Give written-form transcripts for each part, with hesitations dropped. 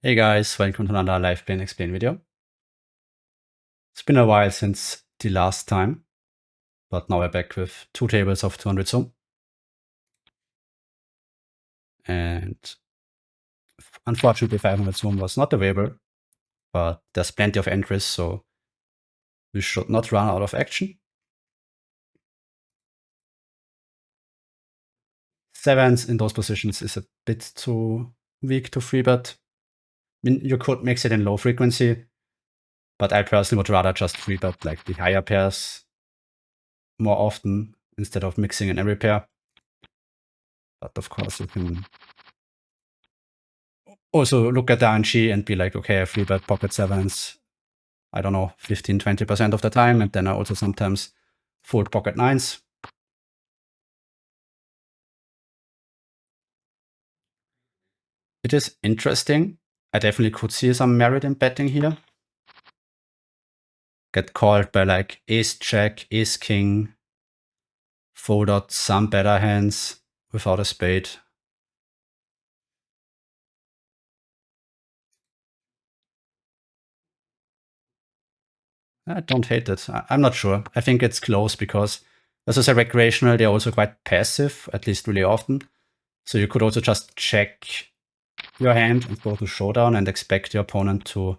Hey guys, welcome to another live Play&Explain video. It's been a while since the last time, but now we're back with 2 tables of 200 zoom. And unfortunately 500 zoom was not available, but there's plenty of entries, so we should not run out of action. Sevens in those positions is a bit too weak to 3-bet. I mean, you could mix it in low frequency, but I personally would rather just 3-bet like the higher pairs more often instead of mixing in every pair. But of course you can also look at the RNG and be like, okay, I 3-bet pocket sevens, I don't know, 15-20% of the time, and then I also sometimes fold pocket nines. It is interesting. I definitely could see some merit in betting here. Get called by like ace jack, ace king, fold out some better hands without a spade. I don't hate it. I'm not sure. I think it's close because as I said, recreational, they're also quite passive, at least really often. So you could also just check your hand and go to showdown and expect your opponent to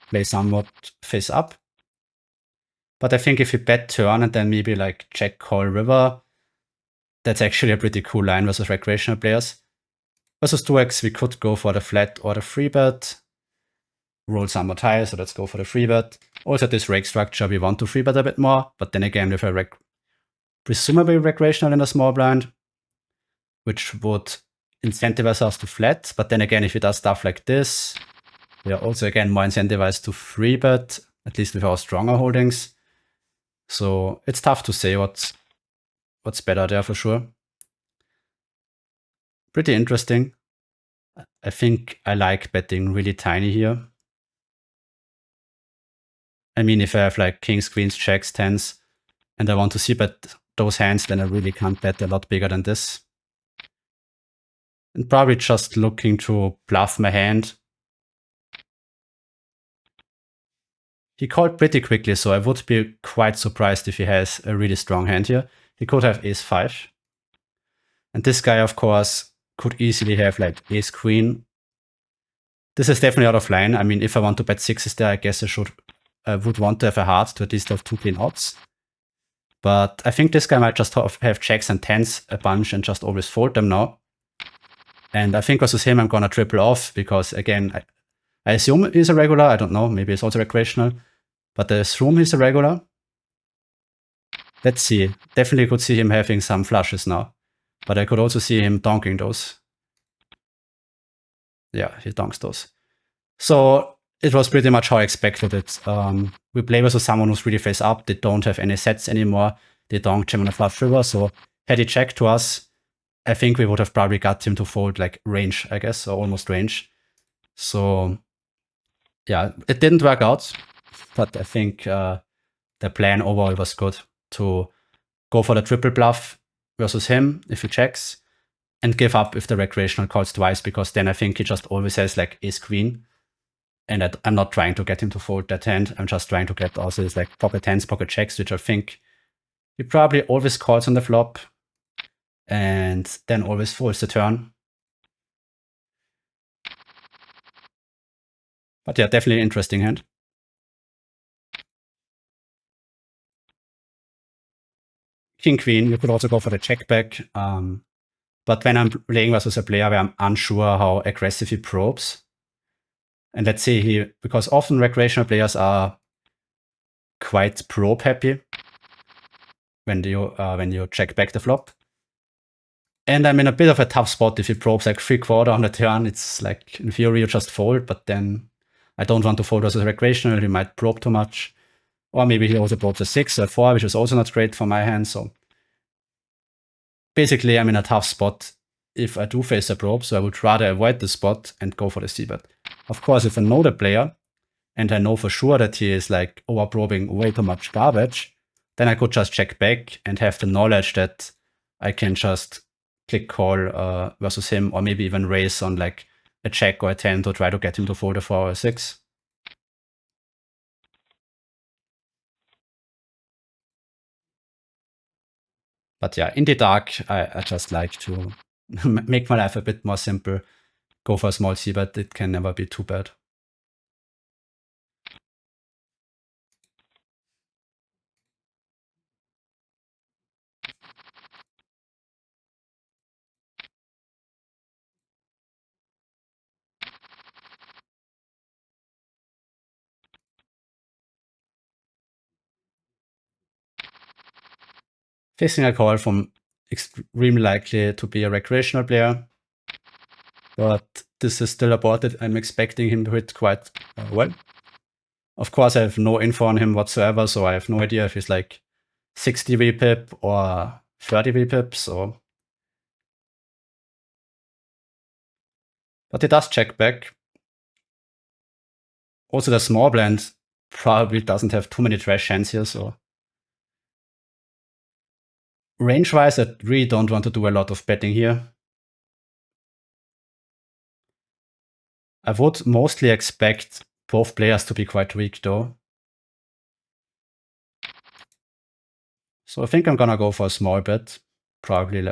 play somewhat face up. But I think if you bet turn and then maybe like check call river, that's actually a pretty cool line versus recreational players. Versus 2x, we could go for the flat or the 3-bet. Roll some more high, so let's go for the 3-bet. Also this rake structure, we want to 3-bet a bit more, but then again with a presumably recreational in a small blind, which would incentivize us to flat. But then again, if he does stuff like this, we are also again more incentivized to 3-bet, at least with our stronger holdings. So it's tough to say what's better there for sure. Pretty interesting. I think I like betting really tiny here. I mean, if I have like kings, queens, jacks, tens, and I want to see bet those hands, then I really can't bet a lot bigger than this. And probably just looking to bluff my hand. He called pretty quickly, so I would be quite surprised if he has a really strong hand here. He could have ace-5. And this guy, of course, could easily have like ace-queen. This is definitely out of line. I mean, if I want to bet sixes there, I guess I would want to have a heart to at least have 2 clean outs. But I think this guy might just have jacks and tens a bunch and just always fold them now. And I think versus him, I'm gonna triple off because again, I assume he's a regular. I don't know. Maybe it's also recreational. But I assume he's a regular. Let's see. Definitely could see him having some flushes now. But I could also see him donking those. Yeah, he donks those. So it was pretty much how I expected it. We play versus someone who's really face up. They don't have any sets anymore. They donk jam on a flush river. So had he checked to us, I think we would have probably got him to fold like range, I guess, or almost range. So yeah, it didn't work out. But I think the plan overall was good to go for the triple bluff versus him if he checks and give up if the recreational calls twice, because then I think he just always has like ace-queen. And I'm not trying to get him to fold that hand. I'm just trying to get also his like pocket tens, pocket checks, which I think he probably always calls on the flop and then always folds the turn. But yeah, definitely an interesting hand. King, queen, you could also go for the check back. But when I'm playing versus a player where I'm unsure how aggressive he probes, and let's say because often recreational players are quite probe happy when you check back the flop. And I'm in a bit of a tough spot if he probes like 3/4 on the turn. It's like, in theory, you just fold, but then I don't want to fold versus recreational. He might probe too much. Or maybe he also probes a 6 or 4, which is also not great for my hand. So basically, I'm in a tough spot if I do face a probe. So I would rather avoid the spot and go for the c-bet. Of course, if I know the player and I know for sure that he is like over probing way too much garbage, then I could just check back and have the knowledge that I can just click call versus him, or maybe even raise on like a check or a 10 to try to get him to fold a 4 or a 6. But yeah, in the dark, I just like to make my life a bit more simple. Go for a small c-bet, it can never be too bad. Facing a call from extremely likely to be a recreational player, but this is still a board that I'm expecting him to hit quite well. Of course, I have no info on him whatsoever, so I have no idea if he's like 60 VPIP or 30 VPIP, so. But he does check back. Also, the small blind probably doesn't have too many trash hands here, so. Range-wise, I really don't want to do a lot of betting here. I would mostly expect both players to be quite weak, though. So I think I'm gonna go for a small bet. Probably,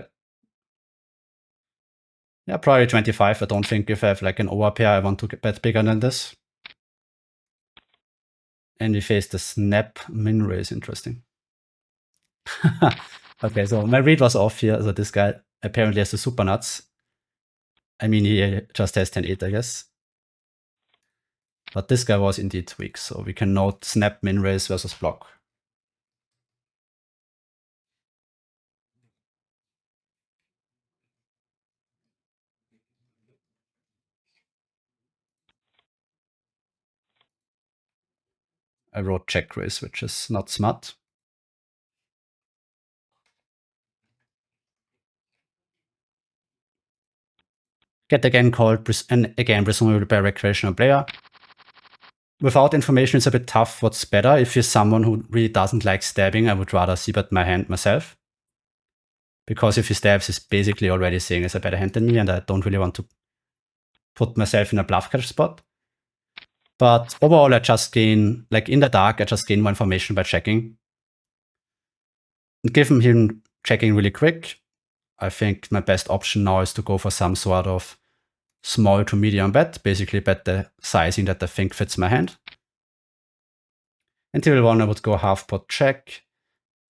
yeah, probably 25. I don't think if I have like an overpair, I want to bet bigger than this. And we face the snap min raise, interesting. Okay, so my read was off here. So this guy apparently has the super nuts. I mean, he just has 10-8, I guess. But this guy was indeed weak, so we can note snap min raise versus block. I wrote check raise, which is not smart. Get again called, and again, presumably by a recreational player. Without information, it's a bit tough what's better. If you're someone who really doesn't like stabbing, I would rather c-bet my hand myself. Because if he stabs, he's basically already saying it's a better hand than me, and I don't really want to put myself in a bluff catch spot. But overall, I just gain, like in the dark, I just gain more information by checking. And given him checking really quick, I think my best option now is to go for some sort of small to medium bet, basically bet the sizing that I think fits my hand. And table 1, I would go half pot check.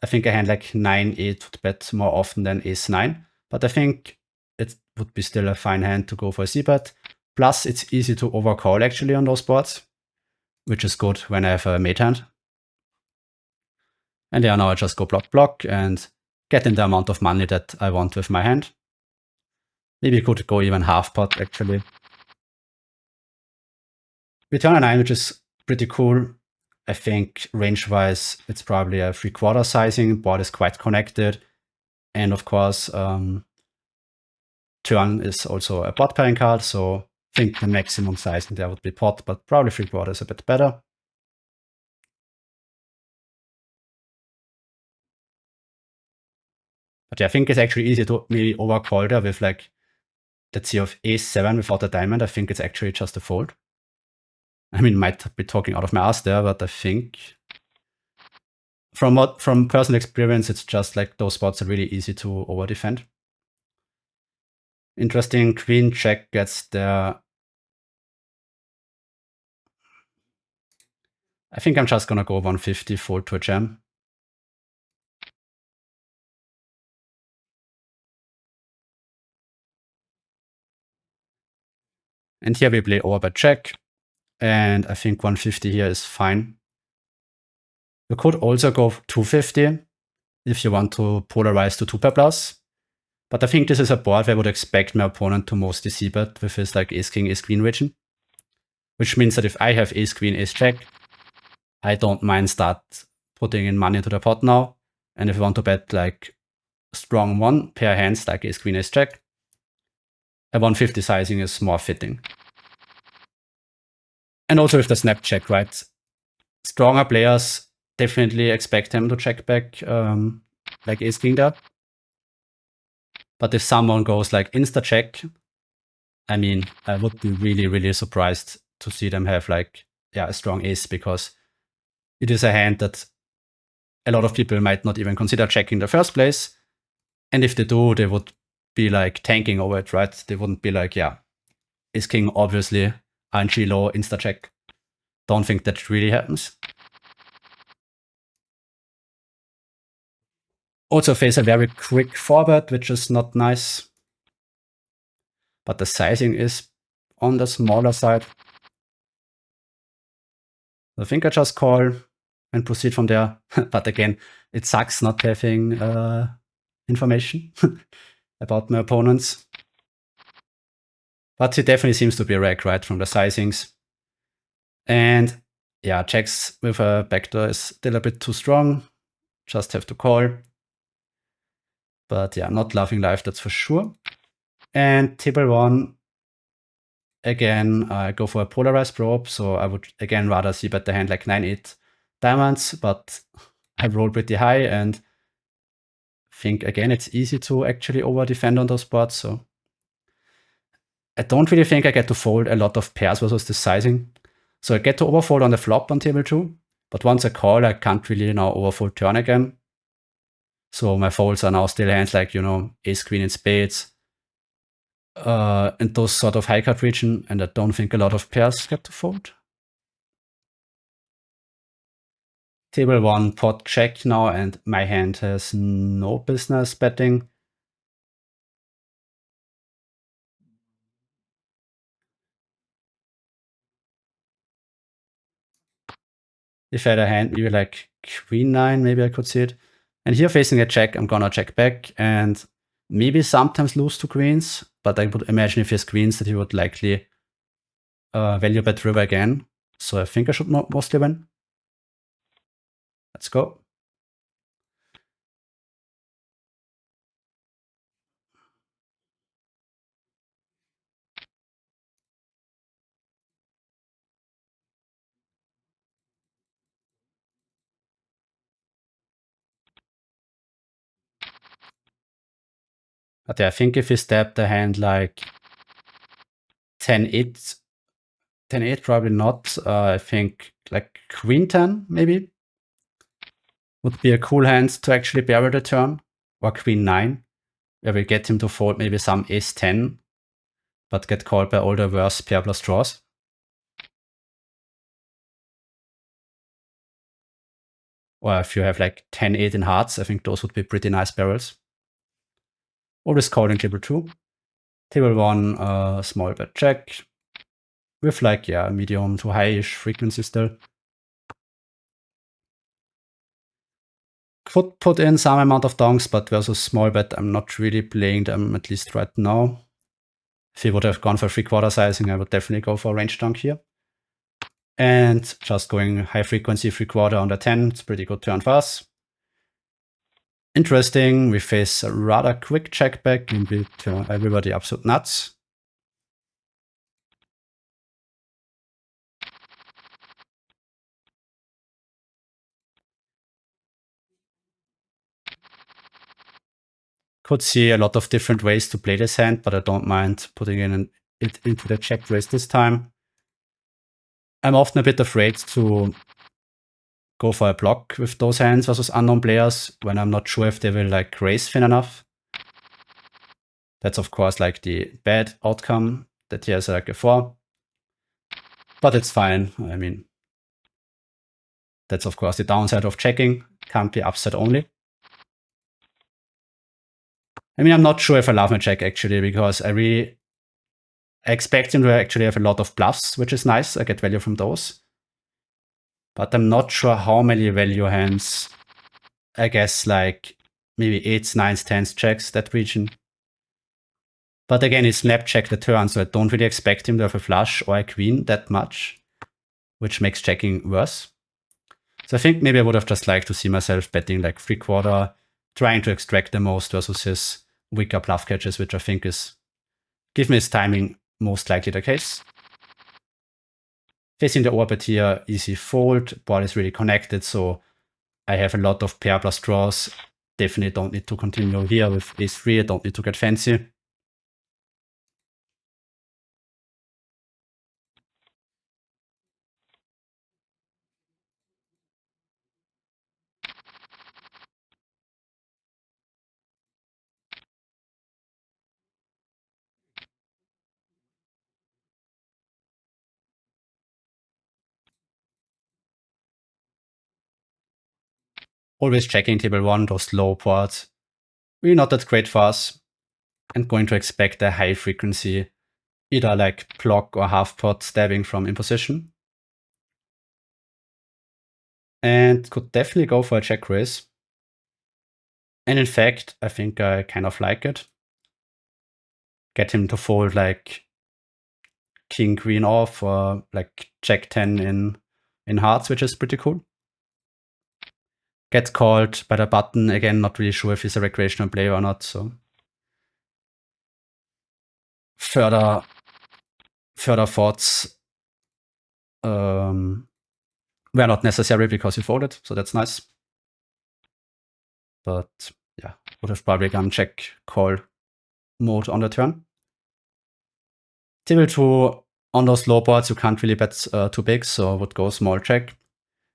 I think a hand like 9-8 would bet more often than ace-9, but I think it would be still a fine hand to go for a c-bet. Plus, it's easy to overcall actually on those boards, which is good when I have a mate hand. And yeah, now I just go block block and get in the amount of money that I want with my hand. Maybe could go even half pot actually. We turn a 9, which is pretty cool. I think range-wise, it's probably a 3/4 sizing. Board is quite connected. And of course, turn is also a pot pairing card. So I think the maximum sizing there would be pot, but probably 3/4 is a bit better. But yeah, I think it's actually easy to maybe overcall there with like, let's see, of ace-7 without a diamond. I think it's actually just a fold. I mean, might be talking out of my ass there, but I think from personal experience, it's just like those spots are really easy to over defend. Interesting, queen check gets there. I think I'm just gonna go 150 fold to a jam. And here we play overbet check. And I think 150 here is fine. You could also go 250 if you want to polarize to 2 pair plus. But I think this is a board where I would expect my opponent to mostly c-bet with his like ace-king, ace-queen region. Which means that if I have ace-queen, ace-jack, I don't mind start putting in money into the pot now. And if I want to bet like strong 1 pair hands like ace-queen, ace-jack, a 150 sizing is more fitting. And also with the snap check, right? Stronger players definitely expect him to check back like ace-king there. But if someone goes like insta-check, I mean, I would be really, really surprised to see them have like, yeah, a strong ace, because it is a hand that a lot of people might not even consider checking in the first place. And if they do, they would be like tanking over it, right? They wouldn't be like, yeah, ace king, obviously, ING low, insta check. Don't think that really happens. Also face a very quick forward, which is not nice. But the sizing is on the smaller side. I think I just call and proceed from there. But again, it sucks not having information about my opponents. But he definitely seems to be a rag, right, from the sizings. And yeah, checks with a backdoor is still a bit too strong. Just have to call. But yeah, not loving life, that's for sure. And table one, again, I go for a polarized probe. So I would again rather see bet the hand like 9-8 diamonds, but I roll pretty high and think again it's easy to actually over defend on those boards. So I don't really think I get to fold a lot of pairs versus the sizing. So I get to overfold on the flop on table 2, but once I call, I can't really now overfold turn again. So my folds are now still hands like, you know, ace, queen, and spades, in those sort of high card region, and I don't think a lot of pairs get to fold. Table 1, pot check now, and my hand has no business betting. If I had a hand, maybe like queen 9, maybe I could see it. And here facing a check, I'm gonna check back and maybe sometimes lose to queens, but I would imagine if he has queens that he would likely value bet river again. So I think I should mostly win. Let's go. But yeah, I think if he stepped the hand like 10-8, 10-8 probably not. I think like queen 10 maybe would be a cool hand to actually barrel the turn, or queen 9, where we get him to fold maybe some ace 10, but get called by all the worst pair plus draws. Or if you have like 10-8 in hearts, I think those would be pretty nice barrels. Always calling table 2. Table 1, small bet check. With like, yeah, medium to high-ish frequency still. Could put in some amount of donks, but versus small bet, I'm not really playing them, at least right now. If he would have gone for 3/4 sizing, I would definitely go for range donk here. And just going high frequency 3/4 on the 10, it's pretty good turn for us. Interesting, we face a rather quick check back and we turn everybody absolute nuts. Could see a lot of different ways to play this hand, but I don't mind putting it into the check raise this time. I'm often a bit afraid to go for a block with those hands versus unknown players when I'm not sure if they will like raise thin enough. That's of course like the bad outcome that he has like a 4. But it's fine. I mean, that's of course the downside of checking. Can't be upset only. I mean, I'm not sure if I love my check actually, because I expect him to actually have a lot of bluffs, which is nice. I get value from those. But I'm not sure how many value hands. I guess like maybe 8s, 9s, 10s checks that region. But again, he snap checked the turn, so I don't really expect him to have a flush or a queen that much, which makes checking worse. So I think maybe I would have just liked to see myself betting like 3/4, trying to extract the most versus his weaker bluff catches, which I think is, given his timing, most likely the case. Facing the orbit here, easy fold, board is really connected, so I have a lot of pair plus draws. Definitely don't need to continue here with ace 3, I don't need to get fancy. always checking table 1, those low boards, really not that great for us, and going to expect a high frequency, either like block or half pot stabbing from imposition. And could definitely go for a check raise. And in fact, I think I kind of like it. Get him to fold like king queen off or like jack 10 in hearts, which is pretty cool. Gets called by the button. Again, not really sure if he's a recreational player or not, so further thoughts were not necessary because he folded, so that's nice. But yeah, would have probably gone check call mode on the turn. Table 2, on those low boards, you can't really bet too big, so would go small check.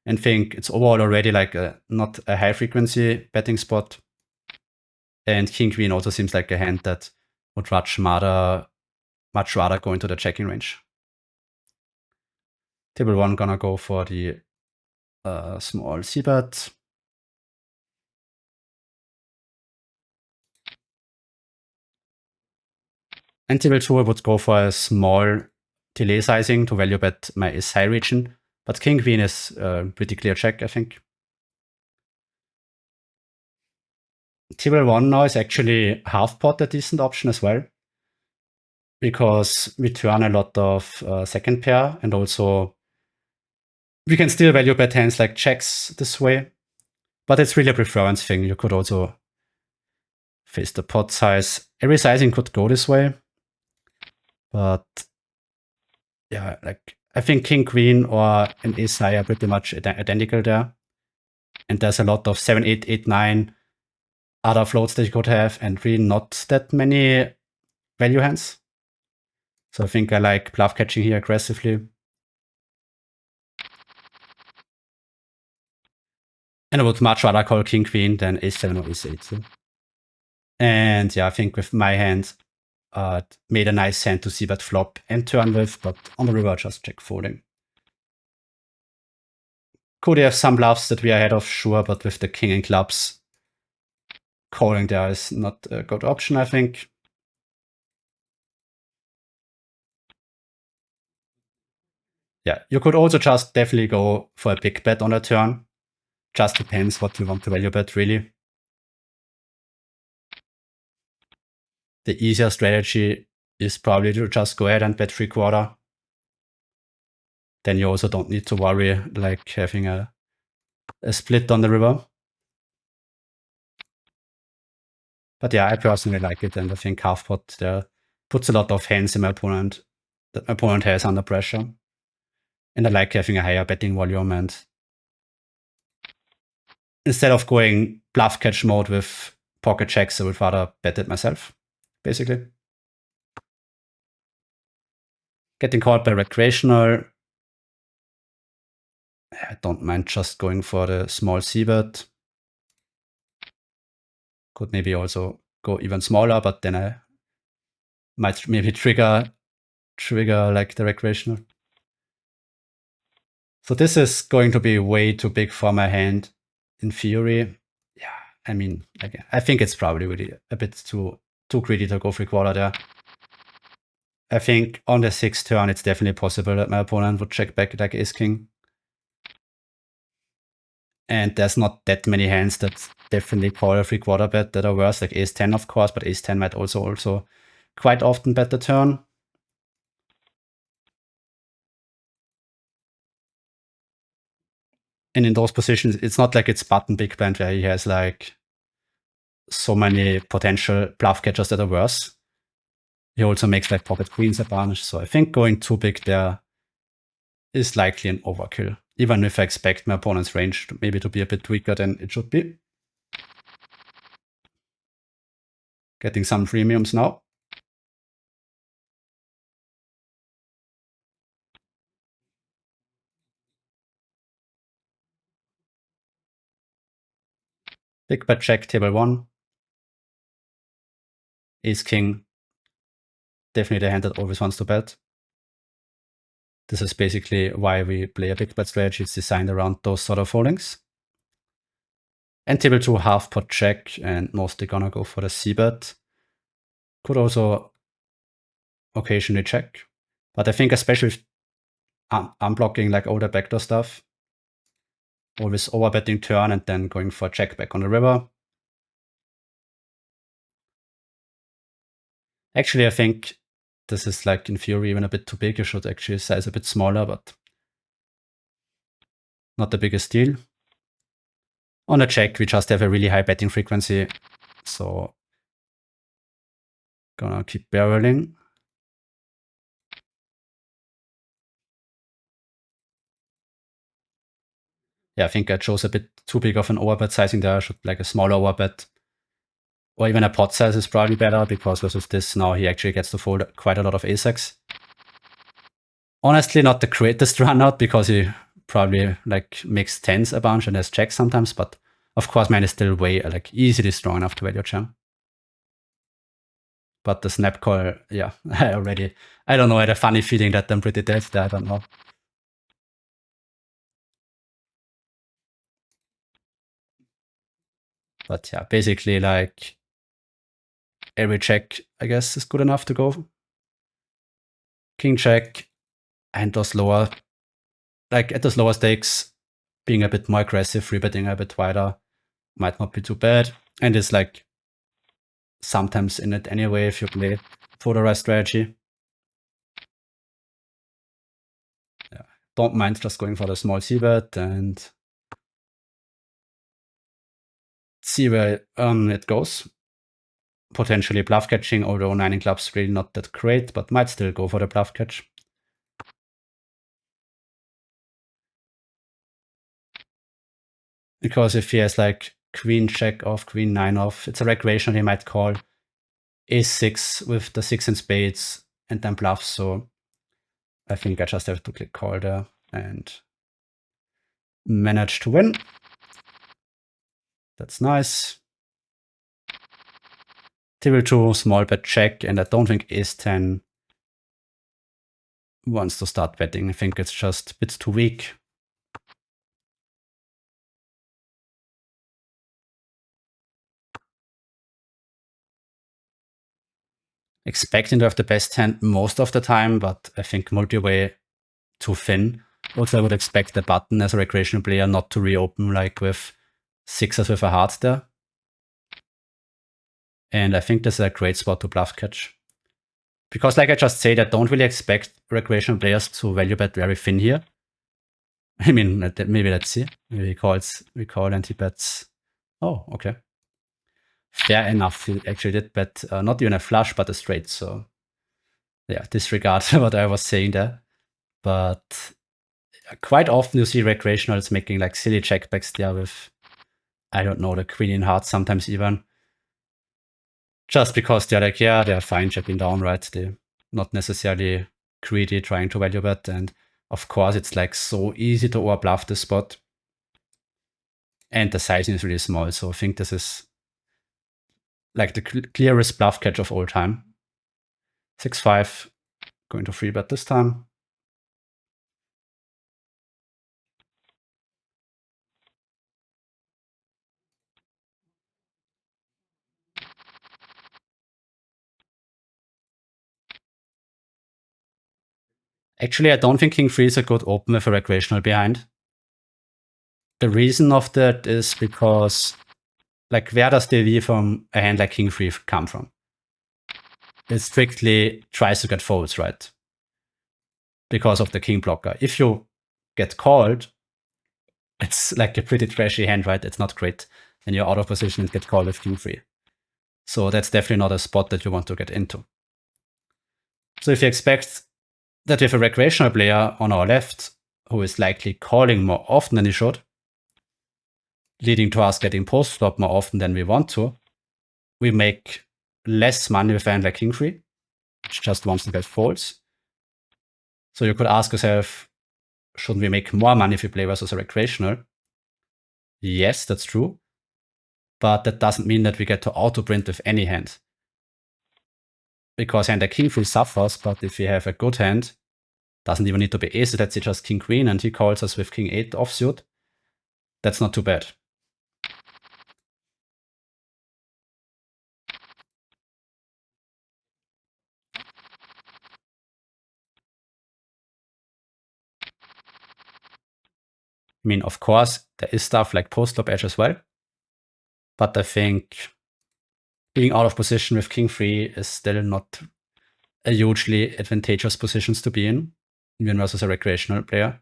And think it's overall already like not a high frequency betting spot. And king queen also seems like a hand that would much rather go into the checking range. Table 1 gonna go for the small c-bet. And table 2 I would go for a small delay sizing to value bet my ace high region. But king queen is pretty clear check, I think. Table 1 now is actually half pot a decent option as well, because we turn a lot of second pair, and also we can still value bet hands like checks this way, but it's really a preference thing. You could also face the pot size. Every sizing could go this way, but yeah, like I think king queen or an ace high are pretty much identical there, and there's a lot of 7, 8, 8, 9 other floats that you could have, and really not that many value hands. So I think I like bluff catching here aggressively. And I would much rather call king queen than ace 7 or ace 8. So. And yeah, I think with my hand, made a nice hand to see bet flop and turn with, but on the river just check folding. Could have some bluffs that we are ahead of, sure, but with the king and clubs, calling there is not a good option, I think. Yeah, you could also just definitely go for a big bet on a turn. Just depends what you want to value bet, really. The easier strategy is probably to just go ahead and bet 3/4. Then you also don't need to worry like having a split on the river. But yeah, I personally like it, and I think half pot there puts a lot of hands in my opponent that my opponent has under pressure. And I like having a higher betting volume, and instead of going bluff catch mode with pocket checks, I would rather bet it myself, basically. Getting called by recreational. I don't mind just going for the small c-bet. Could maybe also go even smaller, but then I might maybe trigger like the recreational. So this is going to be way too big for my hand in theory. Yeah, I mean, again, I think it's probably really a bit too greedy to go 3/4 there. I think on the 6th turn, it's definitely possible that my opponent would check back like ace-king. And there's not that many hands that definitely call a 3/4 bet that are worse, like ace-10, of course, but ace-10 might also quite often bet the turn. And in those positions, it's not like it's button big blind where he has like so many potential bluff catchers that are worse. He also makes like pocket queens a bunch, so I think going too big there is likely an overkill, even if I expect my opponent's range maybe to be a bit weaker than it should be. Getting some premiums now. Big bet check, table 1. Ace-king, definitely the hand that always wants to bet. This is basically why we play a big bet strategy. It's designed around those sort of holdings. And table 2 half pot check and mostly gonna go for the c-bet. Could also occasionally check. But I think especially if I'm blocking like older backdoor stuff, always overbetting turn and then going for check back on the river. Actually, I think this is like in theory even a bit too big. You should actually size a bit smaller, but not the biggest deal. On a check, we just have a really high betting frequency, so gonna keep barreling. Yeah, I think I chose a bit too big of an overbet sizing there. I should like a smaller overbet. Or even a pot size is probably better, because versus this now he actually gets to fold quite a lot of ace-x. Honestly, not the greatest run out, because he probably like makes tens a bunch and has checks sometimes, but of course mine is still way like easily strong enough to value jam. But the snap call, yeah, I don't know, I had a funny feeling that I'm pretty dead there, I don't know. But yeah, basically like every check, I guess, is good enough to go. King check, and those lower, like at those lower stakes, being a bit more aggressive, rebetting a bit wider might not be too bad. And it's like sometimes in it anyway if you play polarized strategy. Yeah, don't mind just going for the small c-bet and see where it goes. Potentially bluff catching, although 9 in clubs really not that great, but might still go for the bluff catch. Because if he has like queen check off, queen 9 off, it's a recreational, he might call ace-6 with the 6 in spades and then bluffs, so I think I just have to click call there and manage to win. That's nice. Table 2, small bet check, and I don't think ace-10 wants to start betting. I think it's just a bit too weak. Expecting to have the best hand most of the time, but I think multi-way too thin. Also, I would expect the button as a recreational player not to reopen like with sixes with a heart there. And I think this is a great spot to bluff catch. Because like I just said, I don't really expect recreational players to value bet very thin here. I mean, maybe let's see. Maybe we call and he bets. Oh, okay. Fair enough. He actually did bet not even a flush, but a straight. So yeah, disregard what I was saying there. But quite often you see recreationals making like silly checkbacks there with, I don't know, the queen in hearts sometimes even. Just because they're like, yeah, they're fine checking down, right? They're not necessarily greedy trying to value bet. And of course, it's like so easy to overbluff this spot. And the sizing is really small. So I think this is like the clearest bluff catch of all time. 6-5, going to 3-bet this time. Actually, I don't think King 3 is a good open with a recreational behind. The reason of that is because, like, where does the V from a hand like King 3 come from? It strictly tries to get folds, right? Because of the king blocker. If you get called, it's like a pretty trashy hand, right? It's not great. And you're out of position and get called with King 3. So that's definitely not a spot that you want to get into. So if you expect that we have a recreational player on our left who is likely calling more often than he should, leading to us getting post-flop more often than we want to, we make less money with a hand like King 3, which just wants to get folds. So you could ask yourself, shouldn't we make more money if we play versus a recreational? Yes, that's true. But that doesn't mean that we get to auto-print with any hand. Because hand like King 3 suffers, but if we have a good hand, doesn't even need to be ace, let's say just King Queen, and he calls us with King 8 offsuit, that's not too bad. I mean, of course, there is stuff like post-flop edge as well, but I think being out of position with king 3 is still not a hugely advantageous positions to be in, even versus a recreational player.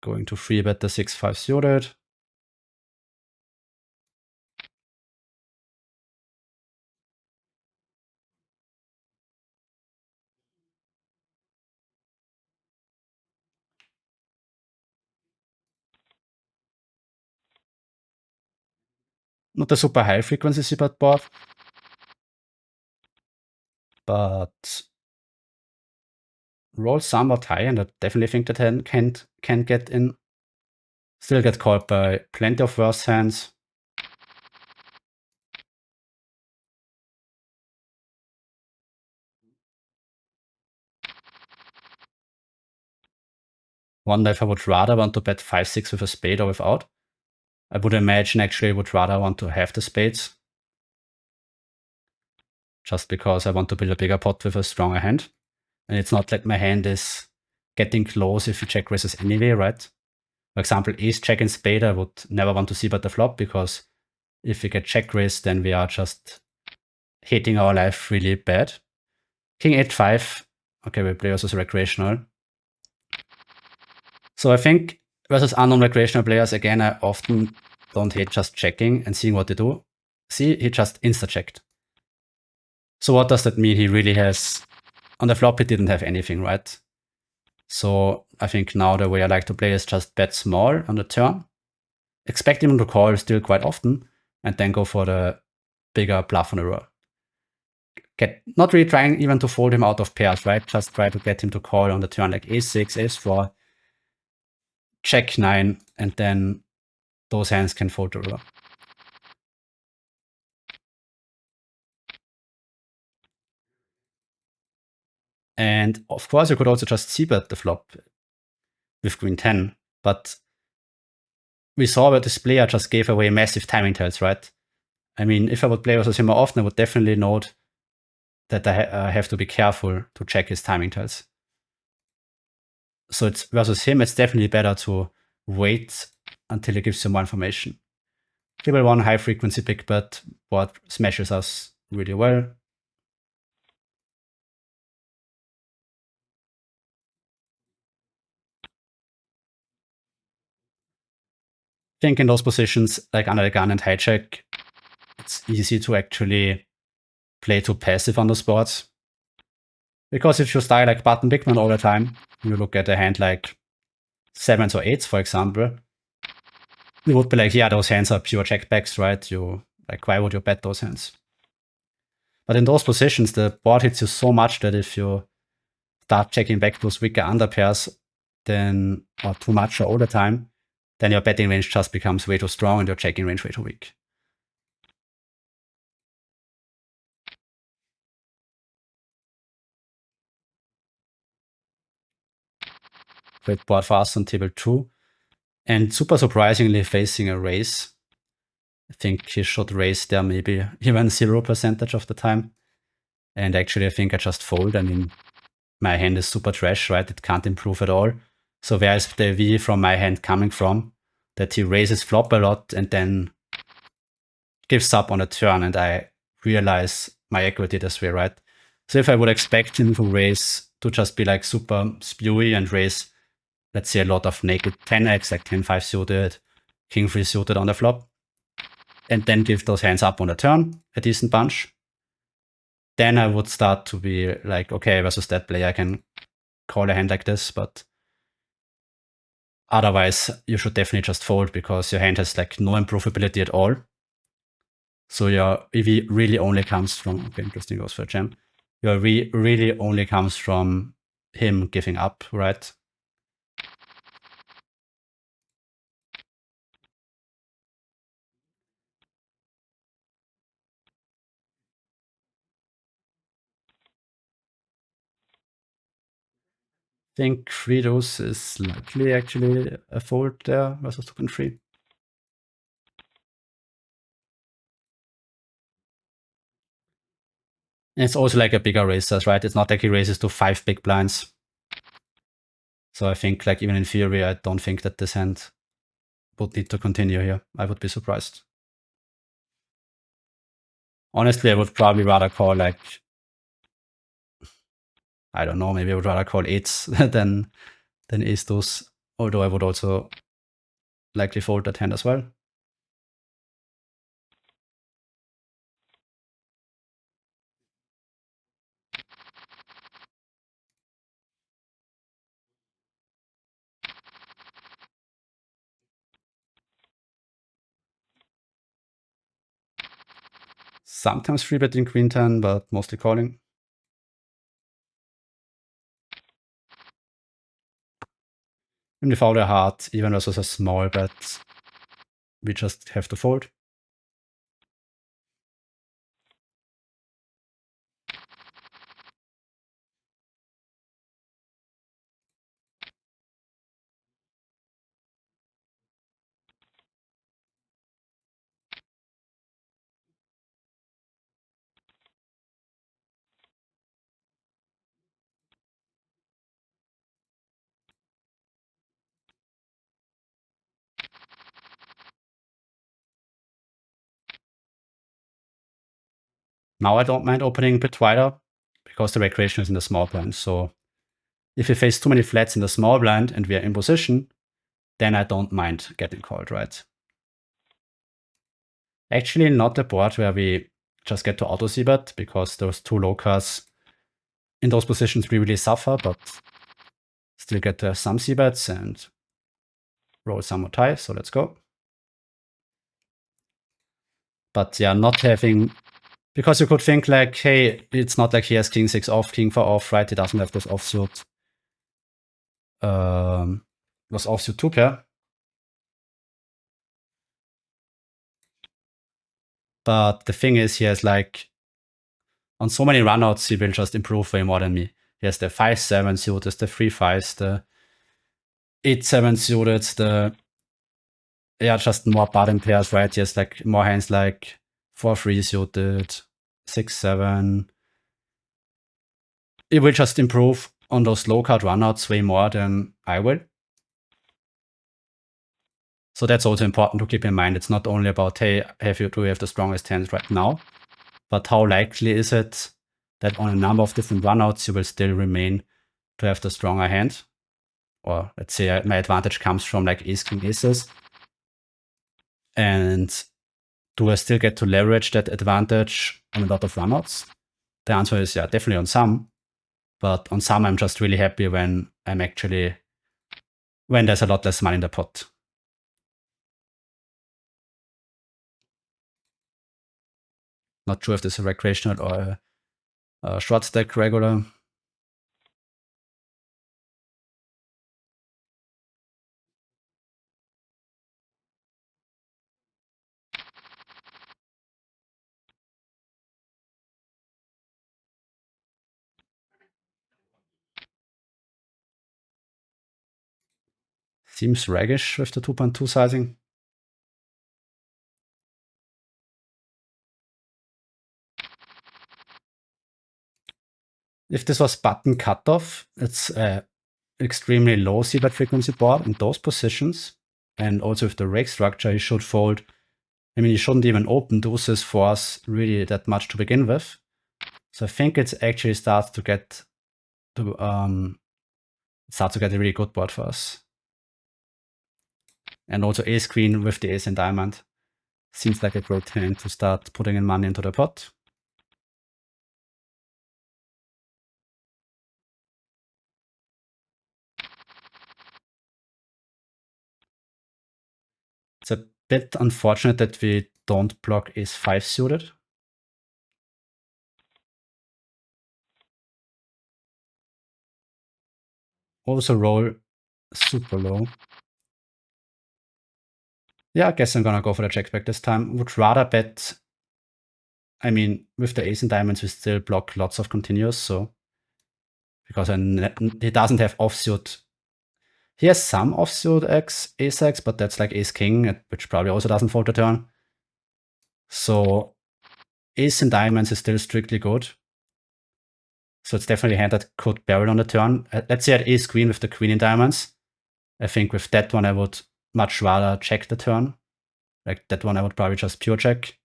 Going to 3-bet the 6-5 suited. Not a super high frequency c-bet board, but rolls somewhat high, and I definitely think that hand can get in. Still get called by plenty of worse hands. Wonder if I would rather want to bet 5-6 with a spade or without. I would imagine actually I would rather want to have the spades, just because I want to build a bigger pot with a stronger hand. And it's not like my hand is getting close if you check raises anyway, right? For example, ace check and spade, I would never want to see but the flop, because if we get check raised, then we are just hating our life really bad. King 8-5. Okay, we play versus recreational. So I think versus unknown recreational players, again, I often don't hate just checking and seeing what they do. See, he just insta-checked. So what does that mean? He really has, on the flop, he didn't have anything, right? So I think now the way I like to play is just bet small on the turn, expect him to call still quite often, and then go for the bigger bluff on the roll. Not really trying even to fold him out of pairs, right? Just try to get him to call on the turn, like ace6, ace4, check 9, and then those hands can fold the river. And of course, you could also just c-bet the flop with queen 10, but we saw that this player just gave away massive timing tells, right? I mean, if I would play versus him more often, I would definitely note that I have to be careful to check his timing tells. So it's versus him, it's definitely better to wait until he gives you more information. Table 1 high frequency big bet board smashes us really well. I think in those positions, like under the gun and hijack, it's easy to actually play too passive on those boards. Because if you style like button big man all the time, you look at a hand like 7s or 8s, for example, you would be like, yeah, those hands are pure checkbacks, right? You like, why would you bet those hands? But in those positions, the board hits you so much that if you start checking back those weaker under pairs, then or too much or all the time, then your betting range just becomes way too strong and your checking range way too weak. Great board for us on table 2. And super surprisingly facing a raise. I think he should raise there maybe even 0% of the time. And actually, I think I just fold. I mean, my hand is super trash, right? It can't improve at all. So where is the V from my hand coming from? That he raises flop a lot and then gives up on a turn, and I realize my equity this way, right? So if I would expect him to raise, to just be like super spewy and raise, let's say, a lot of naked 10x, like 10-5 suited, king 3 suited on the flop, and then give those hands up on the turn, a decent bunch, then I would start to be like, okay, versus that player, I can call a hand like this, but otherwise, you should definitely just fold because your hand has like no improvability at all. So your EV really only comes from, okay, interesting, goes for a jam. Your EV really only comes from him giving up, right? I think 3 deuce is likely actually a fold there versus token 3. And it's also like a bigger raise, right? It's not like he raises to 5 big blinds. So I think, like, even in theory, I don't think that this hand would need to continue here. I would be surprised. Honestly, I would probably rather call, like, I don't know, maybe I would rather call eights than ace deuce, although I would also likely fold that hand as well. Sometimes 3-betting queen 10, but mostly calling. And without a heart, even versus a small bet, we just have to fold. Now I don't mind opening a bit wider because the recreation is in the small blind. So if we face too many flats in the small blind and we are in position, then I don't mind getting called, right? Actually, not a board where we just get to auto c-bet because those two low cards in those positions we really suffer, but still get to have some c-bets and roll some more tie. So let's go. But yeah, not having, because you could think like, hey, it's not like he has king 6 off, king 4 off, right? He doesn't have this offsuit. Was offsuit 2 pair. But the thing is, he has like, on so many runouts, he will just improve way more than me. He has the 5-7 suited, the 3-5s, the 8-7 suited, the, yeah, just more bottom pairs, right? He has like more hands like 4-3 suited, 6-7. It will just improve on those low card runouts way more than I will. So that's also important to keep in mind. It's not only about, hey, do you have the strongest hands right now? But how likely is it that on a number of different runouts you will still remain to have the stronger hand? Or let's say my advantage comes from like ace, king, aces. And do I still get to leverage that advantage on a lot of runouts? The answer is yeah, definitely on some. But on some, I'm just really happy when there's a lot less money in the pot. Not sure if this is a recreational or a short stack regular. Seems raggish with the 2.2 sizing. If this was button cutoff, it's extremely low c-bet frequency board in those positions. And also with the rake structure, you should fold. I mean, you shouldn't even open deuces fours really that much to begin with. So I think it's actually starts to get a really good board for us. And also ace queen with the ace and diamond seems like a great hand to start putting in money into the pot. It's a bit unfortunate that we don't block ace 5 suited. Also roll super low. Yeah, I guess I'm gonna go for the check back this time. Would rather bet. I mean, with the ace and diamonds, we still block lots of continuous, so because he doesn't have offsuit. He has some offsuit ace X, but that's like ace king, which probably also doesn't fold the turn. So ace and diamonds is still strictly good. So it's definitely a hand that could barrel on the turn. Let's say at ace queen with the queen in diamonds. I think with that one, I would much rather check the turn. Like that one, I would probably just pure check.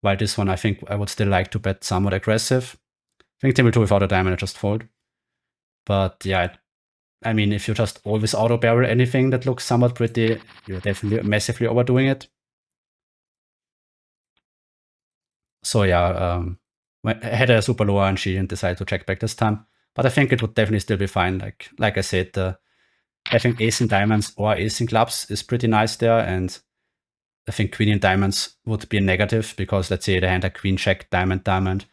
While this one, I think I would still like to bet somewhat aggressive. I think table 2 without a diamond, I just fold. But yeah, I mean, if you just always auto barrel anything that looks somewhat pretty, you're definitely massively overdoing it. So yeah, I had a super low RNG and decided to check back this time. But I think it would definitely still be fine. Like I said, having ace in diamonds or ace in clubs is pretty nice there. And I think queen in diamonds would be a negative because let's say the hand a queen check diamond diamond.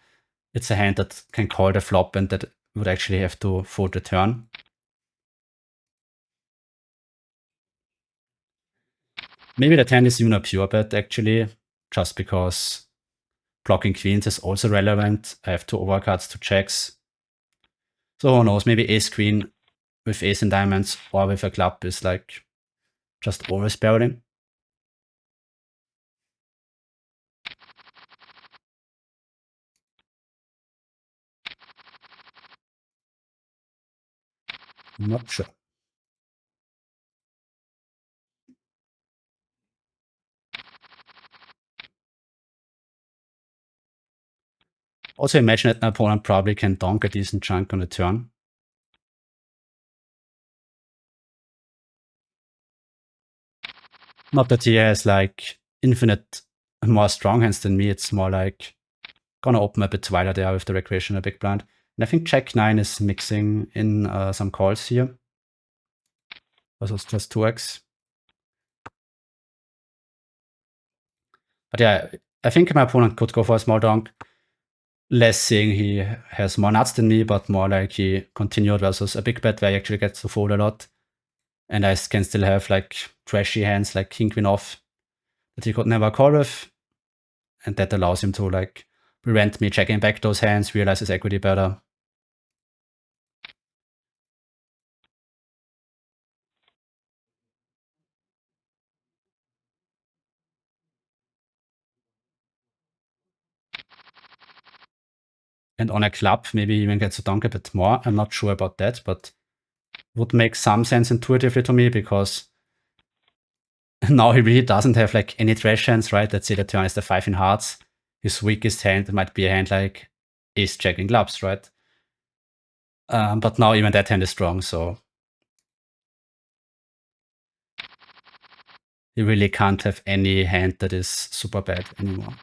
It's a hand that can call the flop and that would actually have to fold the turn. Maybe the hand is even a pure bet actually, just because blocking queens is also relevant. I have two overcards to checks. So who knows, maybe ace queen with ace and diamonds or with a club is like just always barreling. I'm not sure. Also imagine that my opponent probably can donk a decent chunk on the turn. Not that he has like infinite more strong hands than me, it's more like gonna open a bit wider there with the recreational big blind. And I think Jack 9 is mixing in some calls here. Also it's just 2x. But yeah, I think my opponent could go for a small donk. Less saying he has more nuts than me, but more like he continued versus a big bet where he actually gets to fold a lot. And I can still have like trashy hands like king queen off that he could never call with. And that allows him to like prevent me checking back those hands, realize his equity better. And on a club, maybe he even gets to dunk a bit more. I'm not sure about that, but would make some sense intuitively to me because now he really doesn't have like any trash hands, right? Let's say the turn is the 5 in hearts. His weakest hand might be a hand like ace jack in clubs, right? But now even that hand is strong, so you really can't have any hand that is super bad anymore.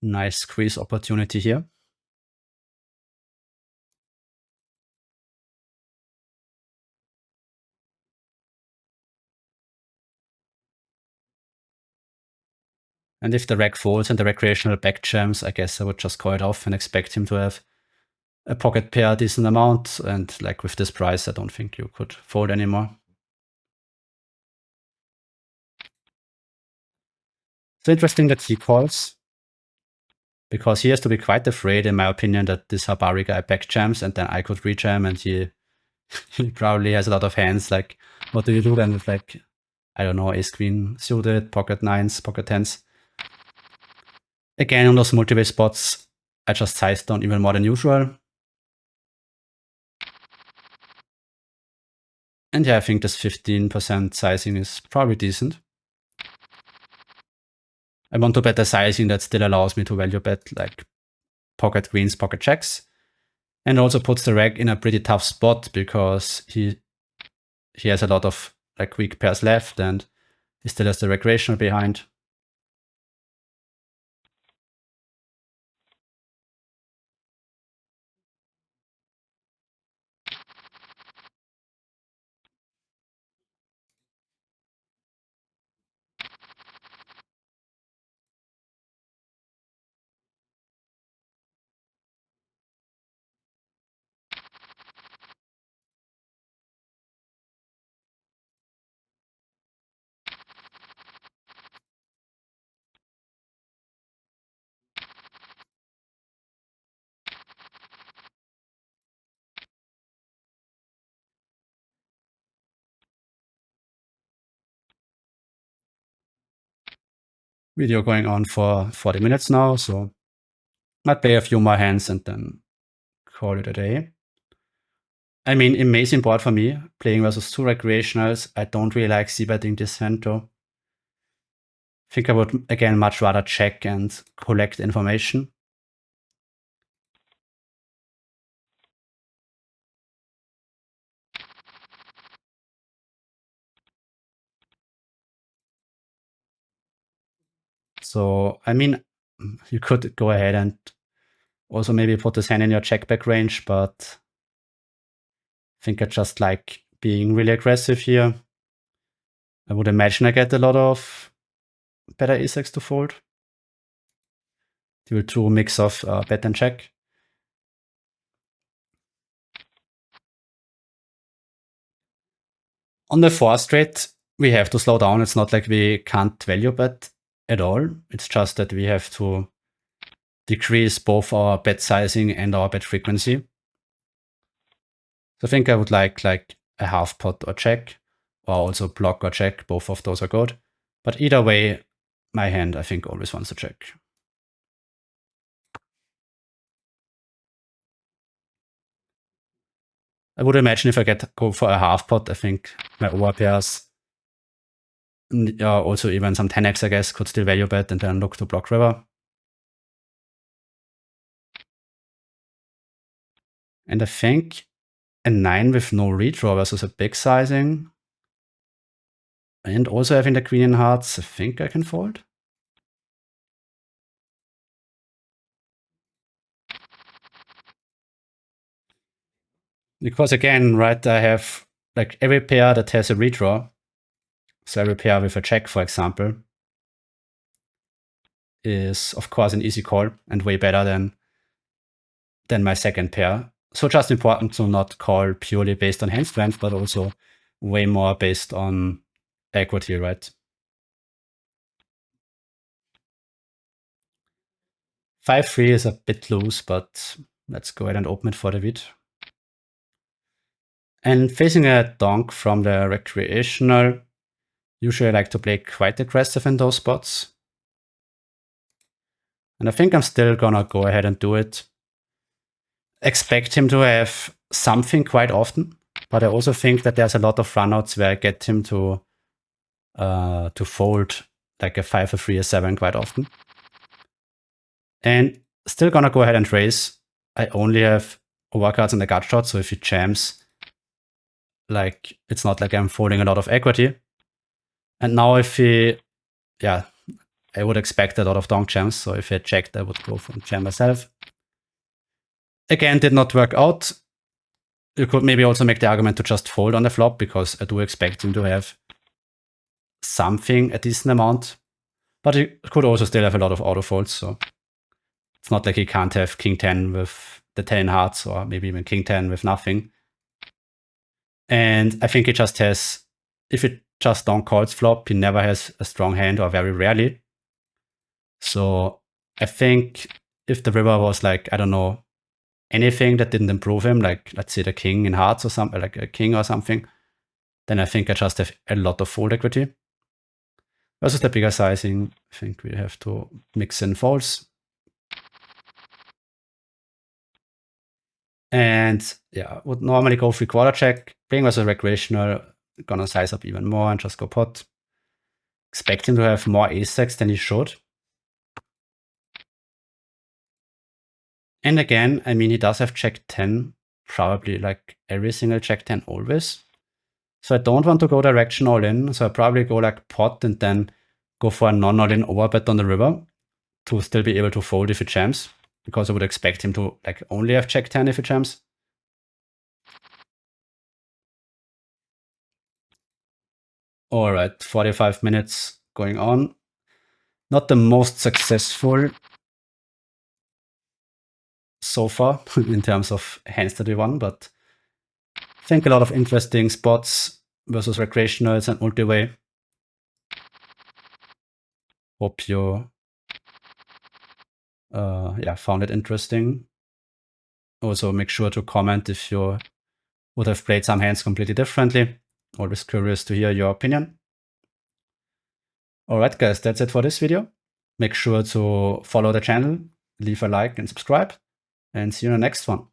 Nice squeeze opportunity here. And if the reg folds and the recreational back jams, I guess I would just call it off and expect him to have a pocket pair a decent amount. And like with this price, I don't think you could fold anymore. It's interesting that he calls, because he has to be quite afraid, in my opinion, that this Habari guy back jams and then I could rejam and he probably has a lot of hands. Like, what do you do then with like, I don't know, ace queen suited, pocket nines, pocket tens? Again, on those multiway spots, I just sized down even more than usual. And yeah, I think this 15% sizing is probably decent. I want to bet a sizing that still allows me to value bet like pocket queens, pocket jacks. And also puts the reg in a pretty tough spot because he has a lot of like weak pairs left and he still has the recreational behind. Video going on for 40 minutes now, so might play a few more hands and then call it a day. I mean, amazing board for me, playing versus 2 recreationals. I don't really like c-betting this hand though. I think I would, again, much rather check and collect information. So, I mean, you could go ahead and also maybe put this hand in your check back range, but I think I just like being really aggressive here. I would imagine I get a lot of better ace-x to fold. Due to mix of bet and check. On the 4 straight, we have to slow down. It's not like we can't value bet at all. It's just that we have to decrease both our bet sizing and our bet frequency. So I think I would like a half pot or check, or also block or check. Both of those are good. But either way, my hand, I think, always wants to check. I would imagine if I go for a half pot, I think my overpairs, also even some 10x, I guess, could still value bet and then look to block river. And I think a 9 with no redraw versus a big sizing. And also having the queen in hearts, I think I can fold. Because again, right, I have like every pair that has a redraw. So every pair with a check, for example, is of course an easy call and way better than my second pair. So just important to not call purely based on hand strength, but also way more based on equity, right? 5-3 is a bit loose, but let's go ahead and open it for the vid. And facing a donk from the recreational, usually I like to play quite aggressive in those spots. And I think I'm still gonna go ahead and do it. Expect him to have something quite often, but I also think that there's a lot of runouts where I get him to fold like a 5, a 3, a 7 quite often. And still gonna go ahead and raise. I only have overcards in the gut shot, so if he jams, like it's not like I'm folding a lot of equity. And now if he, yeah, I would expect a lot of donk jams, so if he had checked, I would go for jam myself. Again, did not work out. You could maybe also make the argument to just fold on the flop, because I do expect him to have something, a decent amount. But he could also still have a lot of auto folds, so it's not like he can't have king 10 with the 10 in hearts, or maybe even king 10 with nothing. And I think he just has, if it just don't calls flop, he never has a strong hand, or very rarely. So I think if the river was like, I don't know, anything that didn't improve him, like let's say the king in hearts or something, like a king or something, then I think I just have a lot of fold equity. Versus the bigger sizing, I think we have to mix in folds. And yeah, would normally go 3/4 check. Playing versus recreational, gonna size up even more and just go pot. Expect him to have more ace-x than he should. And again, I mean, he does have check 10, probably like every single check 10 always. So I don't want to go direction all in. So I probably go like pot and then go for a non-all in overbet on the river to still be able to fold if it jams, because I would expect him to like only have check 10 if it jams. All right, 45 minutes going on. Not the most successful so far in terms of hands that we won, but I think a lot of interesting spots versus recreationals and multiway. Hope you found it interesting. Also make sure to comment if you would have played some hands completely differently. Always curious to hear your opinion. All right, guys, that's it for this video. Make sure to follow the channel, leave a like and subscribe, and see you in the next one.